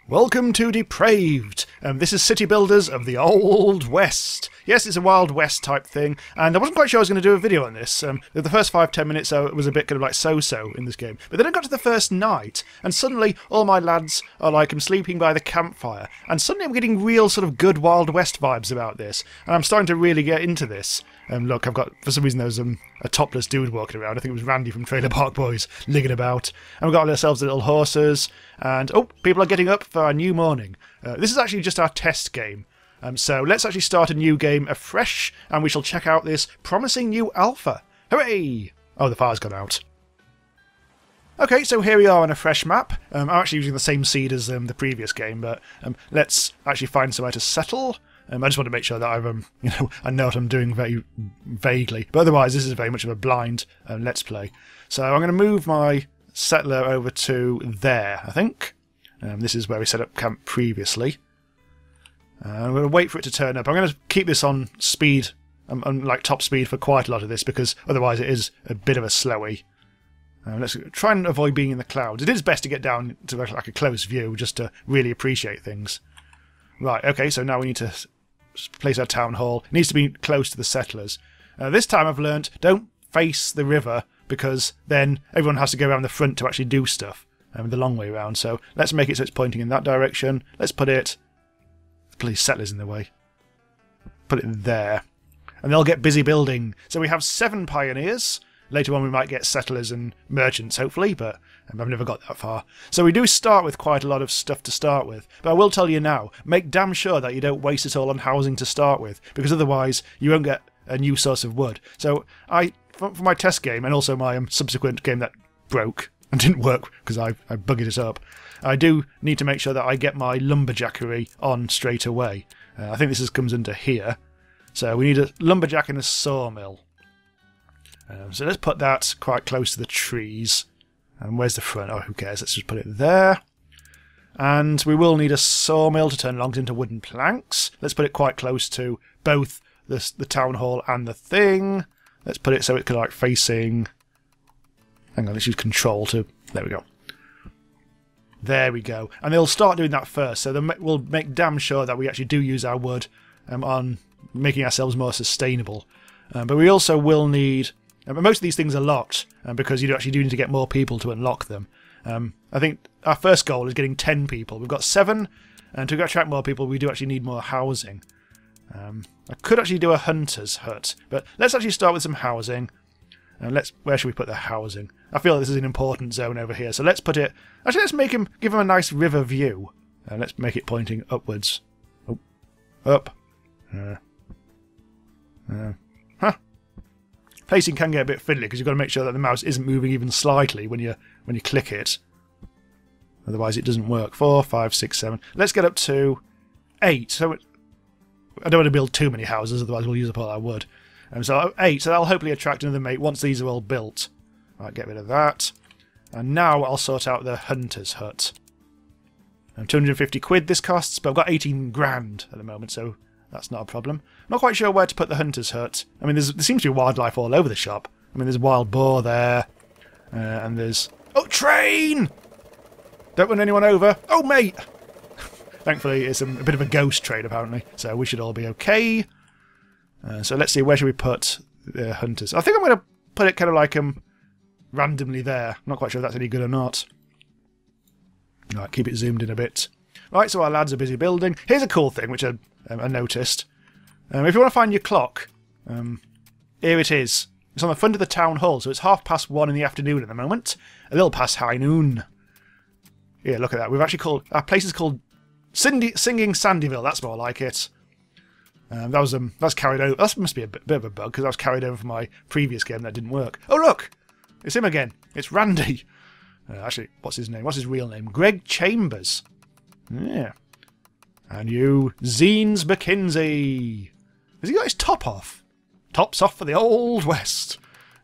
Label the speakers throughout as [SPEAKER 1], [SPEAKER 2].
[SPEAKER 1] Welcome to Depraved. This is City Builders of the Old West. Yes, it's a Wild West type thing, and I wasn't quite sure I was going to do a video on this. The first 5-10 minutes it was a bit kind of like so-so in this game, but then I got to the first night, and suddenly all my lads are like, I'm sleeping by the campfire, and suddenly I'm getting real sort of good Wild West vibes about this, and I'm starting to really get into this. Look, I've got, for some reason there was a topless dude walking around. I think it was Randy from Trailer Park Boys, ligging about. And we've got ourselves the little horses, and oh, people are getting up for our new morning. This is actually just our test game. So let's actually start a new game afresh, and we shall check out this promising new alpha. Hooray! Oh, the fire's gone out. Okay, so here we are on a fresh map. I'm actually using the same seed as the previous game, but let's actually find somewhere to settle. I just want to make sure that I've, I know what I'm doing very vaguely. But otherwise, this is very much of a blind Let's Play. So I'm going to move my settler over to there, I think. This is where we set up camp previously. I'm going to wait for it to turn up. I'm going to keep this on speed, on like top speed for quite a lot of this, because otherwise it is a bit of a slowie. Let's try and avoid being in the clouds. It is best to get down to like a close view, just to really appreciate things. Right, okay, so now we need to place our town hall. It needs to be close to the settlers. This time I've learnt, don't face the river, because then everyone has to go around the front to actually do stuff, the long way around. So let's make it so it's pointing in that direction. Let's put it... Please, settlers in the way. Put it there. And they'll get busy building. So we have 7 pioneers. Later on we might get settlers and merchants, hopefully, but I've never got that far. So we do start with quite a lot of stuff to start with. But I will tell you now, make damn sure that you don't waste it all on housing to start with, because otherwise you won't get a new source of wood. So for my test game, and also my subsequent game that broke and didn't work because I buggered it up, I do need to make sure that I get my lumberjackery on straight away. I think this comes under here. So we need a lumberjack and a sawmill. So let's put that quite close to the trees. And where's the front? Oh, who cares? Let's just put it there. And we will need a sawmill to turn logs into wooden planks. Let's put it quite close to both the town hall and the thing. Let's put it so it can like facing... Hang on, let's use control to... There we go. There we go. And they'll start doing that first. So we'll make damn sure that we actually do use our wood on making ourselves more sustainable. But we also will need... most of these things are locked, because you actually do need to get more people to unlock them. I think our first goal is getting 10 people. We've got 7, and to attract more people, we do actually need more housing. I could actually do a hunter's hut, but let's actually start with some housing. Where should we put the housing? I feel like this is an important zone over here, so let's put it... Actually, let's give him a nice river view. Let's make it pointing upwards. Oh, up. Huh. Placing can get a bit fiddly because you've got to make sure that the mouse isn't moving even slightly when you click it. Otherwise it doesn't work. 4, 5, 6, 7. Let's get up to 8. So I don't want to build too many houses, otherwise we'll use up all our wood. So 8, so that'll hopefully attract another mate once these are all built. Right, get rid of that. And now I'll sort out the hunter's hut. 250 quid this costs, but I've got 18 grand at the moment, so that's not a problem. I'm not quite sure where to put the hunter's hut. I mean, there seems to be wildlife all over the shop. I mean, there's a wild boar there, and there's... Oh, train! Don't run anyone over. Oh, mate! Thankfully, it's a bit of a ghost train, apparently, so we should all be okay. So let's see, where should we put the hunters? I think I'm going to put it kind of like randomly there. I'm not quite sure if that's any good or not. Right, keep it zoomed in a bit. Right, so our lads are busy building. Here's a cool thing, which I noticed. If you want to find your clock, here it is. It's on the front of the town hall, so it's 1:30 in the afternoon at the moment. A little past high noon. Yeah, look at that. We've actually called... Our place is called Singing Sandyville. That's more like it. That's carried over. That must be a bit of a bug, because that was carried over from my previous game that didn't work. Oh, look! It's him again. It's Randy. Actually, what's his name? What's his real name? Greg Chambers. Yeah. And you, Zeens McKinsey. Has he got his top off? Top's off for the Old West.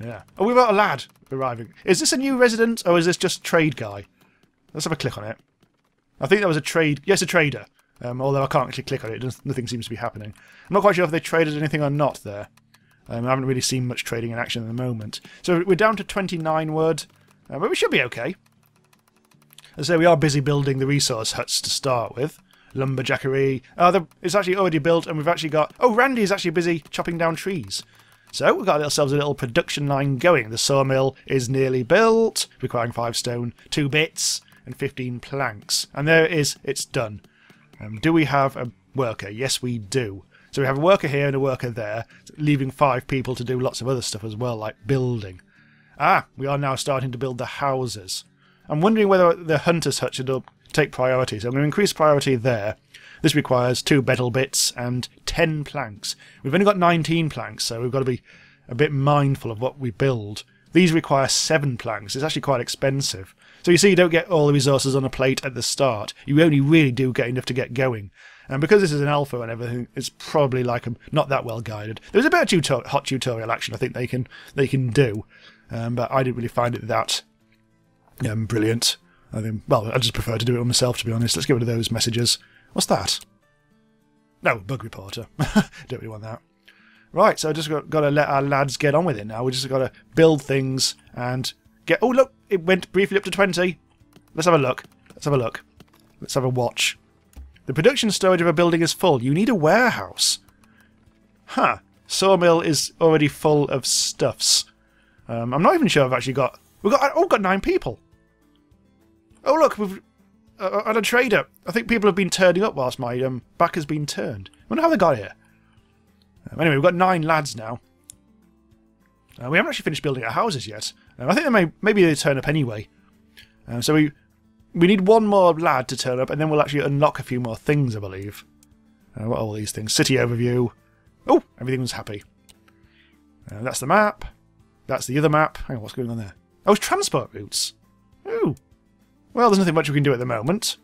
[SPEAKER 1] Yeah. Oh, we've got a lad arriving. Is this a new resident, or is this just trade guy? Let's have a click on it. I think that was a trade... Yes, a trader. Although I can't actually click on it. Nothing seems to be happening. I'm not quite sure if they traded anything or not there. I haven't really seen much trading in action at the moment. So we're down to 29 wood. But we should be okay. As I say, we are busy building the resource huts to start with. Lumberjackery. It's actually already built, and we've actually got... Oh, Randy is actually busy chopping down trees. So we've got ourselves a little production line going. The sawmill is nearly built, requiring 5 stone, 2 bits, and 15 planks. And there it is, it's done. Do we have a worker? Yes, we do. So we have a worker here and a worker there, leaving 5 people to do lots of other stuff as well, like building. We are now starting to build the houses. I'm wondering whether the hunter's hut should take priority, so I'm going to increase priority there. This requires 2 metal bits and 10 planks. We've only got 19 planks, so we've got to be a bit mindful of what we build. These require 7 planks. It's actually quite expensive. So you see, you don't get all the resources on a plate at the start. You only really do get enough to get going. And because this is an alpha and everything, it's probably like not that well guided. There's a bit of hot tutorial action I think they can do, but I didn't really find it that brilliant. I just prefer to do it on myself, to be honest. Let's get rid of those messages. What's that? No, bug reporter. Don't really want that. Right, so I just got to let our lads get on with it now. We just got to build things and get... Oh, look! It went briefly up to 20. Let's have a look. Let's have a look. Let's have a watch. The production storage of a building is full. You need a warehouse. Huh. Sawmill is already full of stuffs. I'm not even sure I've actually got... We've got 9 people. Oh, look, we've... on a trader. I think people have been turning up whilst my back has been turned. I wonder how they got here. Anyway, we've got 9 lads now. We haven't actually finished building our houses yet. I think maybe they turn up anyway. So we need 1 more lad to turn up, and then we'll actually unlock a few more things, I believe. What are all these things? City overview. Oh, everything was happy. That's the map. That's the other map. Hang on, what's going on there? Oh, it's transport routes. Oh. Well, there's nothing much we can do at the moment.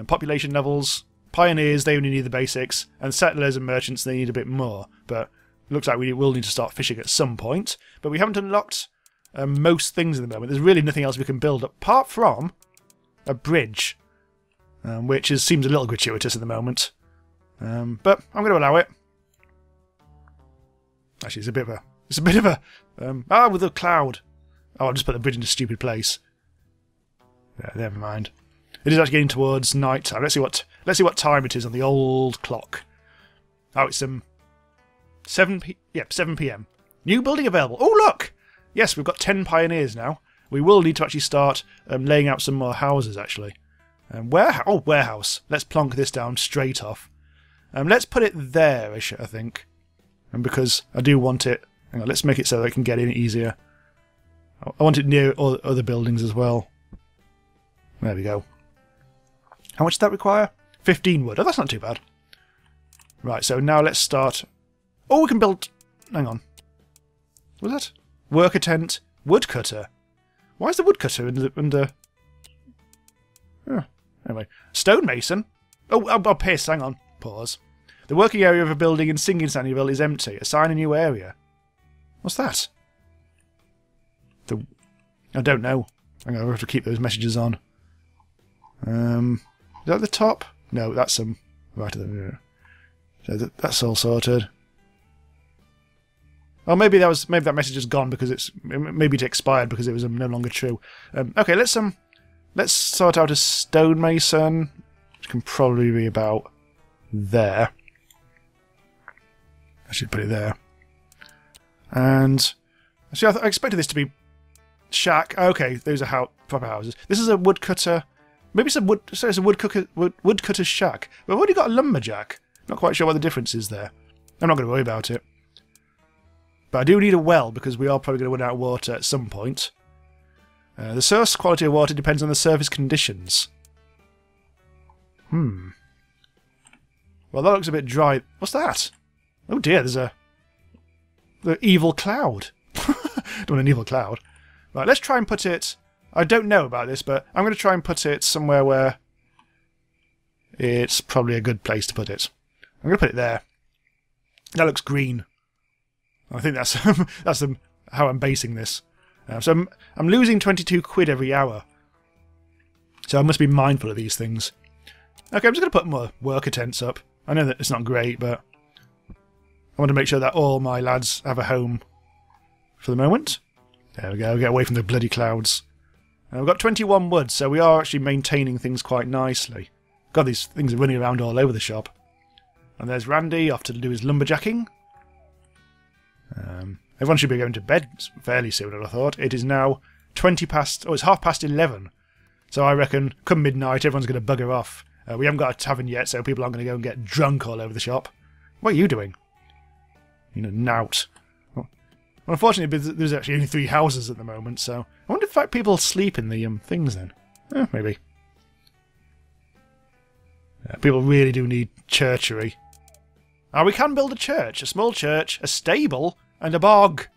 [SPEAKER 1] Population levels. Pioneers, they only need the basics. And settlers and merchants, they need a bit more. But it looks like we will need to start fishing at some point. But we haven't unlocked most things at the moment. There's really nothing else we can build apart from a bridge. Which seems a little gratuitous at the moment. But I'm going to allow it. Actually, it's a bit of a... with a cloud. Oh, I'll just put the bridge in a stupid place. Yeah, never mind. It is actually getting towards night time. Let's see what time it is on the old clock. Oh, it's 7 p.m. New building available. Oh, look! Yes, we've got 10 pioneers now. We will need to actually start laying out some more houses, actually. Warehouse. Let's plonk this down straight off. Let's put it there-ish, I think. And because I do want it... Hang on, let's make it so that I can get in easier. I want it near other buildings as well. There we go. How much does that require? 15 wood. Oh, that's not too bad. Right, so now let's start... Oh, we can build... Hang on. What was that? Worker tent. Woodcutter. Why is the woodcutter under... Oh, anyway. Stonemason. Oh, piss. Hang on. Pause. The working area of a building in Singing Sandyville is empty. Assign a new area. What's that? I don't know. I'm going to have to keep those messages on. Is that the top? No, that's some right at the... So that's all sorted. Oh, maybe that message is gone because maybe it expired because it was no longer true. Okay, let's sort out a stonemason, which can probably be about there. I should put it there. And see, I expected this to be shack. Okay, those are proper houses. This is a woodcutter. Maybe it's a woodcutter's shack. We've already got a lumberjack. Not quite sure what the difference is there. I'm not going to worry about it. But I do need a well because we are probably going to run out of water at some point. The source quality of water depends on the surface conditions. Well, that looks a bit dry. What's that? Oh dear, there's the evil cloud. Don't want an evil cloud. Right, let's try and put it... I don't know about this, but I'm going to try and put it somewhere where it's probably a good place to put it. I'm going to put it there. That looks green. I think that's how I'm basing this. So I'm losing 22 quid every hour. So I must be mindful of these things. Okay, I'm just going to put more worker tents up. I know that it's not great, but I want to make sure that all my lads have a home for the moment. There we go, get away from the bloody clouds. We've got 21 wood, so we are actually maintaining things quite nicely. God, these things are running around all over the shop. And there's Randy, off to do his lumberjacking. Everyone should be going to bed fairly soon, I thought. It is now 20 past... Oh, it's 11:30. So I reckon, come midnight, everyone's going to bugger off. We haven't got a tavern yet, so people aren't going to go and get drunk all over the shop. What are you doing? You know, knout. Well, unfortunately, there's actually only 3 houses at the moment, so... I wonder if people sleep in the things then. Maybe. People really do need churchery. We can build a church, a small church, a stable, and a bog.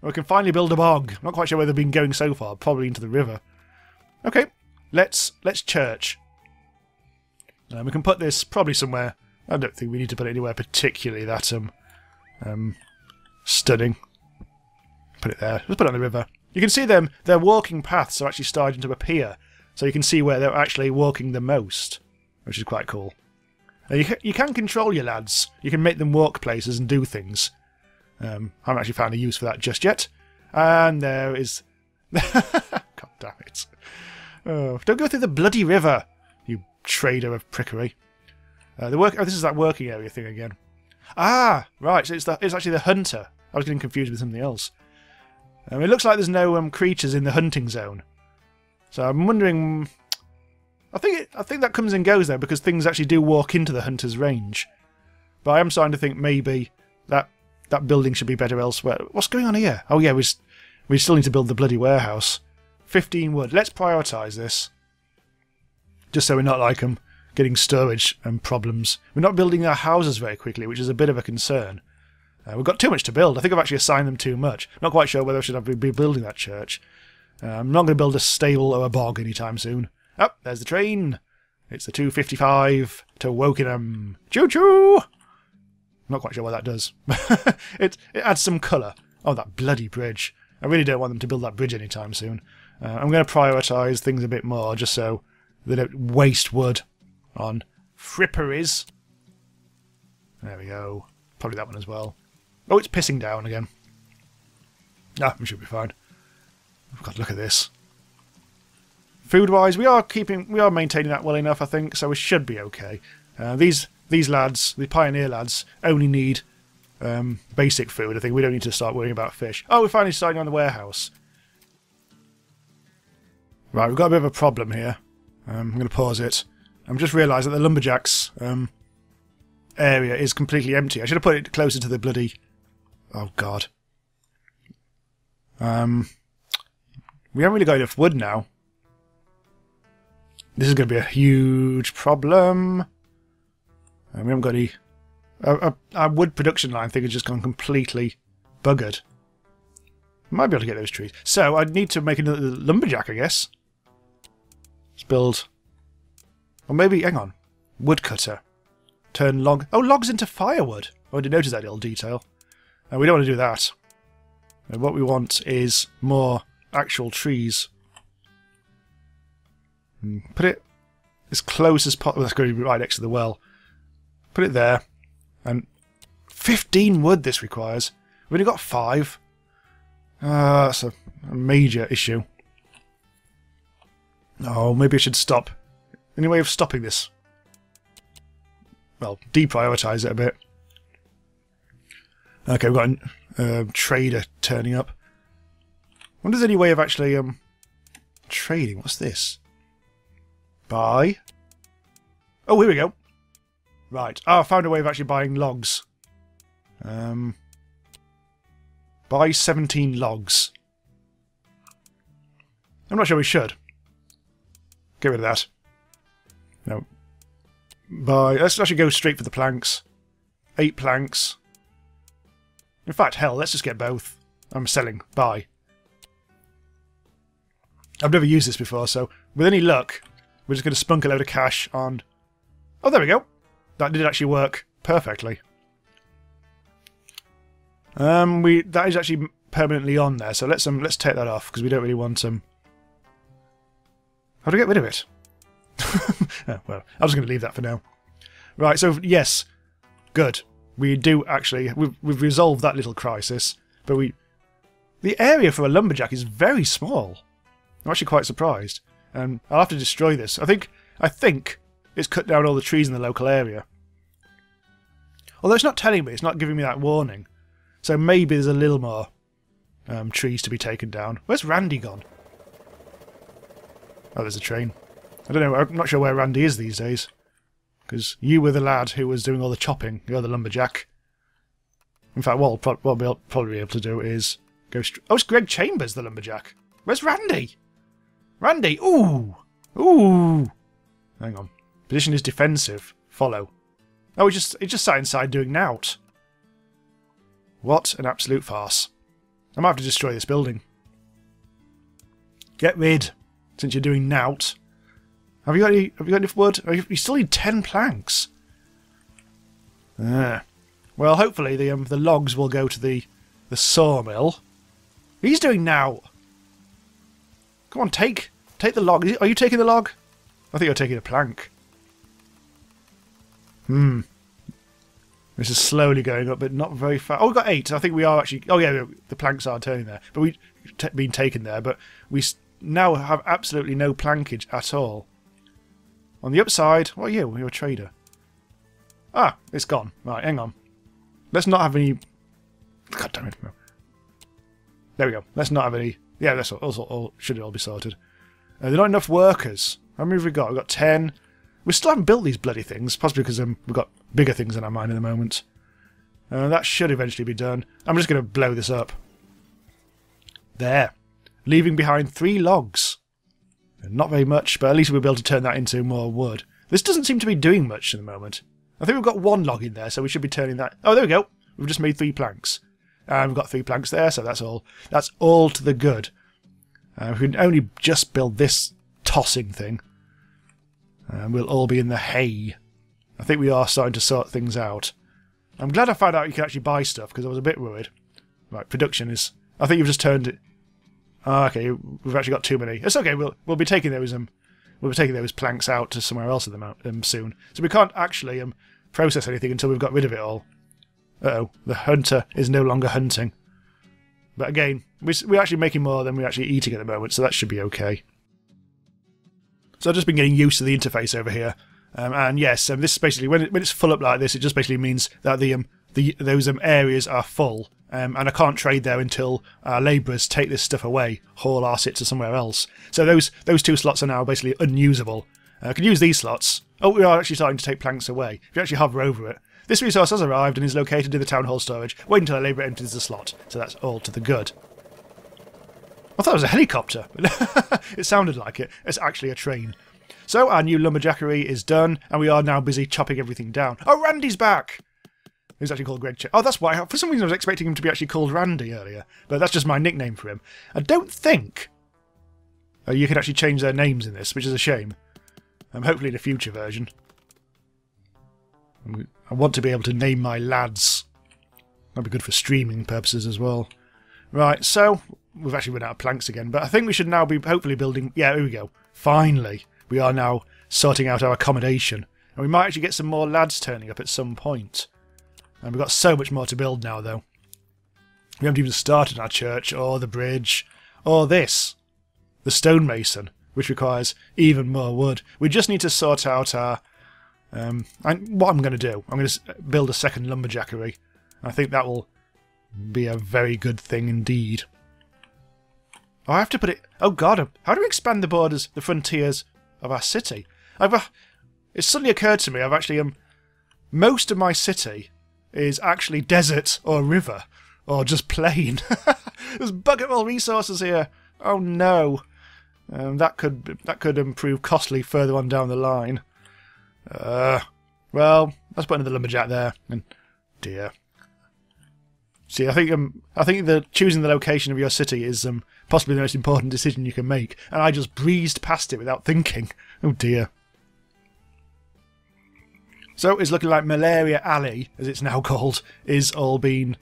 [SPEAKER 1] We can finally build a bog. I'm not quite sure where they've been going so far. Probably into the river. Okay, let's church. We can put this probably somewhere. I don't think we need to put it anywhere particularly that stunning. Put it there. Let's put it on the river. You can see them. Their walking paths are actually starting to appear, so you can see where they're actually walking the most, which is quite cool. You can control your lads. You can make them walk places and do things. I haven't actually found a use for that just yet. And there is... God damn it. Oh, don't go through the bloody river, you trader of prickery. This is that working area thing again. Ah, right, so it's actually the hunter. I was getting confused with something else. It looks like there's no creatures in the hunting zone. So I'm wondering... I think that comes and goes though, because things actually do walk into the hunter's range. But I am starting to think maybe that building should be better elsewhere. What's going on here? Oh yeah, we still need to build the bloody warehouse. 15 wood. Let's prioritise this. Just so we're not like getting storage problems. We're not building our houses very quickly, which is a bit of a concern. We've got too much to build. I think I've actually assigned them too much. Not quite sure whether I should be building that church. I'm not going to build a stable or a bog anytime soon. Oh, there's the train. It's the 2:55 to Wokingham. Choo-choo! Not quite sure what that does. It adds some colour. Oh, that bloody bridge. I really don't want them to build that bridge anytime soon. I'm going to prioritise things a bit more, just so they don't waste wood on fripperies. There we go. Probably that one as well. Oh, it's pissing down again. We should be fine. God, look at this. Food-wise, we are maintaining that well enough, I think, so we should be okay. These lads, the pioneer lads, only need basic food. I think we don't need to start worrying about fish. Oh, we're finally starting on the warehouse. Right, we've got a bit of a problem here. I'm going to pause it. I've just realised that the Lumberjack's area is completely empty. I should have put it closer to the bloody... Oh, God. We haven't really got enough wood now. This is going to be a huge problem. We haven't got any... Our wood production line thing has just gone completely buggered. Might be able to get those trees. So, I'd need to make another lumberjack, I guess. Let's build... Or maybe, hang on. Woodcutter. Turn log... Oh, logs into firewood. I didn't notice that little detail. We don't want to do that. What we want is more actual trees. Put it as close as possible. That's going to be right next to the well. Put it there. And 15 wood this requires. We've only got 5. That's a major issue. Oh, maybe I should stop. Any way of stopping this? Well, deprioritise it a bit. Okay, we've got a trader turning up. I wonder if there's any way of actually trading. What's this? Buy. Oh, here we go. Right. I found a way of actually buying logs. Buy 17 logs. I'm not sure we should. Get rid of that. No. Buy. Let's actually go straight for the planks. 8 planks. In fact, hell, let's just get both. I'm selling. Buy. I've never used this before, so with any luck, we're just going to spunk a load of cash on... Oh, there we go. That did actually work perfectly. That is actually permanently on there, so let's take that off because we don't really want How do I get rid of it? Oh, well, I'm just going to leave that for now. Right, so yes, good. We do actually we've resolved that little crisis, but the area for a lumberjack is very small. I'm actually quite surprised. I'll have to destroy this. I think it's cut down all the trees in the local area. Although it's not telling me, it's not giving me that warning. So maybe there's a little more trees to be taken down. Where's Randy gone? Oh, there's a train. I don't know, I'm not sure where Randy is these days. Because you were the lad who was doing all the chopping. You're the lumberjack. In fact, what we'll probably be able to do is go straight... Oh, it's Greg Chambers, the lumberjack. Where's Randy? Randy! Ooh! Ooh! Hang on. Position is defensive. Follow. Oh, he just sat inside doing nout. What an absolute farce. I might have to destroy this building. Get rid, since you're doing nout. Have you got enough wood? Oh, you still need 10 planks. Well, hopefully the logs will go to the sawmill. He's doing nout. Come on, take the log. Are you taking the log? I think you're taking a plank. This is slowly going up, but not very fast. Oh, we've got 8. I think we are actually... Oh, yeah, the planks are turning there. But we've been taken there, but we now have absolutely no plankage at all. On the upside... What are you? You're a trader. Ah, it's gone. Right, hang on. Let's not have any... God damn it. There we go. Let's not have any... Yeah, that's all should all be sorted. There are not enough workers. How many have we got? We've got 10. We still haven't built these bloody things, possibly because we've got bigger things in our mind at the moment. That should eventually be done. I'm just going to blow this up. There. Leaving behind 3 logs. Not very much, but at least we'll be able to turn that into more wood. This doesn't seem to be doing much at the moment. I think we've got 1 log in there, so we should be turning that... Oh, there we go. We've just made 3 planks. And we've got 3 planks there, so that's all to the good. We can only just build this tossing thing. We'll all be in the hay. I think we are starting to sort things out. I'm glad I found out you can actually buy stuff, because I was a bit worried. Right, production is... I think you've just turned it... Oh, okay, we've actually got too many. It's okay, we'll be taking those planks out to somewhere else at the soon. So we can't actually process anything until we've got rid of it all. Uh-oh, the hunter is no longer hunting. But again, we're actually making more than we're actually eating at the moment, so that should be okay. So I've just been getting used to the interface over here. And yes, this is basically, when it's full up like this, it just basically means that those areas are full. And I can't trade there until our labourers take this stuff away, haul arse it to somewhere else. So those 2 slots are now basically unusable. I can use these slots. Oh, we are actually starting to take planks away. If you actually hover over it. This resource has arrived and is located in the town hall storage. Wait until a labourer enters the slot. So that's all to the good. I thought it was a helicopter. It sounded like it. It's actually a train. So our new lumberjackery is done, and we are now busy chopping everything down. Oh, Randy's back! He's actually called Greg. Oh, that's why. For some reason I was expecting him to be actually called Randy earlier. But that's just my nickname for him. I don't think you can actually change their names in this, which is a shame. Hopefully in a future version. I want to be able to name my lads. That'd be good for streaming purposes as well. Right, so we've actually run out of planks again, but I think we should now be hopefully building... Yeah, here we go. Finally, we are now sorting out our accommodation. And we might actually get some more lads turning up at some point. And we've got so much more to build now, though. We haven't even started our church, or the bridge, or this. The stonemason, which requires even more wood. We just need to sort out our... what I'm going to do, I'm going to build a second lumberjackery. I think that will be a very good thing indeed. Oh, I have to put it... Oh god, how do we expand the borders, the frontiers of our city? It suddenly occurred to me, I've actually... most of my city is actually desert or river, or just plain. There's bucket all resources here. Oh no. That could prove costly further on down the line. Well, let's put another lumberjack there. And dear. See, I think choosing the location of your city is possibly the most important decision you can make, and I just breezed past it without thinking. Oh dear. So it's looking like Malaria Alley, as it's now called, is all been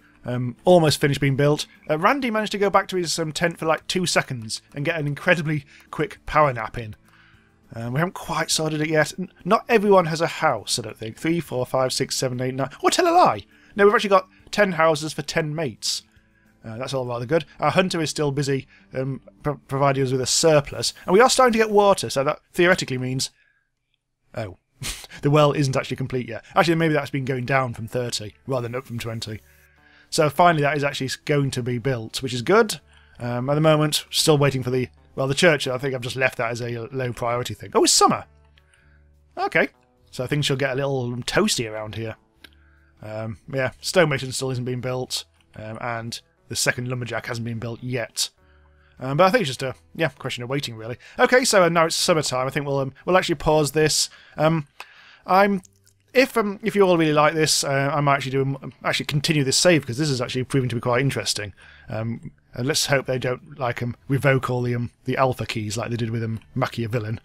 [SPEAKER 1] almost finished being built. Randy managed to go back to his tent for like 2 seconds and get an incredibly quick power nap in. We haven't quite sorted it yet. Not everyone has a house, I don't think. 3, 4, 5, 6, 7, 8, 9... Oh, tell a lie! No, we've actually got 10 houses for 10 mates. That's all rather good. Our hunter is still busy providing us with a surplus. And we are starting to get water, so that theoretically means... Oh, the well isn't actually complete yet. Actually, maybe that's been going down from 30 rather than up from 20. So finally that is actually going to be built, which is good. At the moment, still waiting for the... Well, the church, I think I've just left that as a low priority thing. Oh, it's summer! Okay. So things shall get a little toasty around here. Yeah, stonemason still isn't being built. And the second lumberjack hasn't been built yet. But I think it's just a question of waiting, really. Okay, so now it's summertime. I think we'll actually pause this. If you all really like this, I might actually continue this save, because this is actually proving to be quite interesting. And let's hope they don't revoke all the alpha keys like they did with Machiavellian.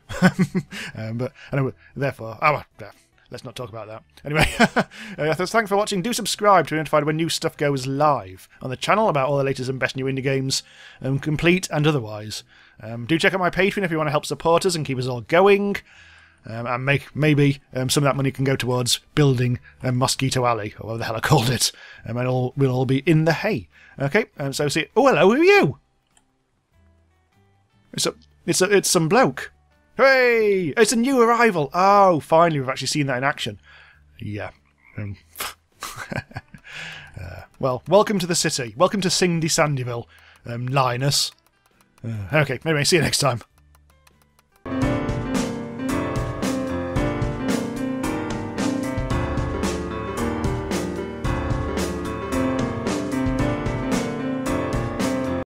[SPEAKER 1] But therefore, let's not talk about that. Anyway, thanks for watching. Do subscribe to be notified when new stuff goes live on the channel about all the latest and best new indie games, complete and otherwise. Do check out my Patreon if you want to help support us and keep us all going. And maybe some of that money can go towards building Mosquito Alley, or whatever the hell I called it. And we'll all be in the hay. Okay, so see. Oh, hello, who are you? It's some bloke. Hooray! It's a new arrival. Oh, finally, we've actually seen that in action. Yeah. Well, welcome to the city. Welcome to Cindy Sandyville, Linus. Okay, anyway, see you next time.